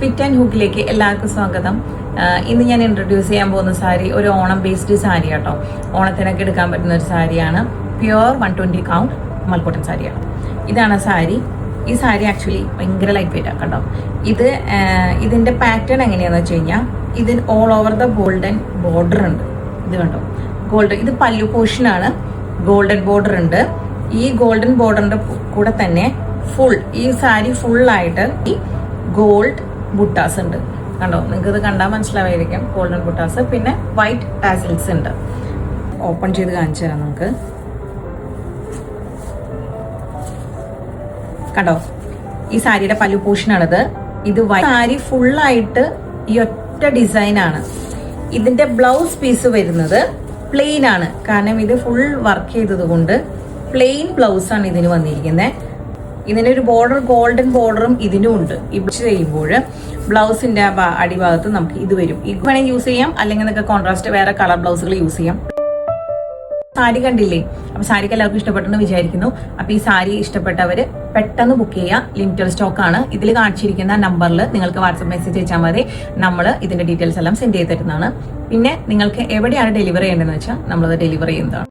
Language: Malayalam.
ഫിറ്റ് ആൻഡ് ഹുക്കിലേക്ക് എല്ലാവർക്കും സ്വാഗതം. ഇന്ന് ഞാൻ ഇൻട്രൊഡ്യൂസ് ചെയ്യാൻ പോകുന്ന സാരി ഒരു ഓണം ബേസ്ഡ് സാരി കേട്ടോ. ഓണത്തിനൊക്കെ എടുക്കാൻ പറ്റുന്ന ഒരു സാരിയാണ്. പ്യുവർ 120 കൗണ്ട് മൽക്കോട്ടൻ സാരിയാണ്. ഇതാണ് സാരി. ഈ സാരി ആക്ച്വലി ഭയങ്കര ലൈറ്റ് വെയിറ്റ് ആണ് കേട്ടോ. ഇതിന്റെ പാറ്റേൺ എങ്ങനെയാന്ന് വെച്ച് കഴിഞ്ഞാൽ ഇതിന് all over the golden border ഉണ്ട്. ഇത് കണ്ടോ, ഗോൾഡൻ. ഇത് പല്ലു പോർഷനാണ്. ഗോൾഡൻ ബോർഡർ ഉണ്ട്. ഈ ഗോൾഡൻ ബോർഡറിന്റെ കൂടെ തന്നെ ഫുൾ ഈ സാരി ഫുള്ളായിട്ട് ഈ ഗോൾഡ് ബുട്ടാസ് ഉണ്ട്. കണ്ടോ, നിങ്ങൾക്ക് ഇത് കണ്ടാൽ മനസ്സിലാവായിരിക്കും. ഗോൾഡൻ ബുട്ടാസ്, പിന്നെ വൈറ്റ് ടാസിൽസ് ഉണ്ട്. ഓപ്പൺ ചെയ്ത് കാണിച്ചു തരാം നമുക്ക്. കണ്ടോ, ഈ സാരിയുടെ പല്ലു പോർഷനാണിത്. ഇത് സാരി ഫുള്ളായിട്ട് ഈ ഒറ്റ ഡിസൈനാണ്. ഇതിന്റെ ബ്ലൗസ് പീസ് വരുന്നത് പ്ലെയിൻ ആണ്. കാരണം ഇത് ഫുൾ വർക്ക് ചെയ്തത് കൊണ്ട് പ്ലെയിൻ ബ്ലൗസ് ആണ് ഇതിന് വന്നിരിക്കുന്നത്. ഇതിന്റെ ഒരു ബോർഡർ, ഗോൾഡൻ ബോർഡറും ഇതിനും ഉണ്ട്. ഇവിടെ ചെയ്യുമ്പോൾ ബ്ലൗസിന്റെ അടിഭാഗത്ത് നമുക്ക് ഇത് വരും. ഇത് വേണമെങ്കിൽ യൂസ് ചെയ്യാം, അല്ലെങ്കിൽ നിങ്ങൾക്ക് കോൺട്രാസ്റ്റ് വേറെ കളർ ബ്ലൗസുകൾ യൂസ് ചെയ്യാം. സാരി കണ്ടില്ലേ? അപ്പൊ സാരിക്ക് എല്ലാവർക്കും ഇഷ്ടപ്പെട്ടെന്ന് വിചാരിക്കുന്നു. അപ്പൊ ഈ സാരി ഇഷ്ടപ്പെട്ടവര് പെട്ടെന്ന് ബുക്ക് ചെയ്യുക. ലിമിറ്റഡ് സ്റ്റോക്ക് ആണ്. ഇതിൽ കാണിച്ചിരിക്കുന്ന നമ്പറിൽ നിങ്ങൾക്ക് വാട്സ്ആപ്പ് മെസ്സേജ് അയച്ചാൽ മതി. നമ്മൾ ഇതിന്റെ ഡീറ്റെയിൽസ് എല്ലാം സെൻഡ് ചെയ്ത് തരുന്നതാണ്. പിന്നെ നിങ്ങൾക്ക് എവിടെയാണ് ഡെലിവറി ചെയ്യേണ്ടതെന്ന് വെച്ചാൽ നമ്മളത് ഡെലിവറി ചെയ്യുന്നതാണ്.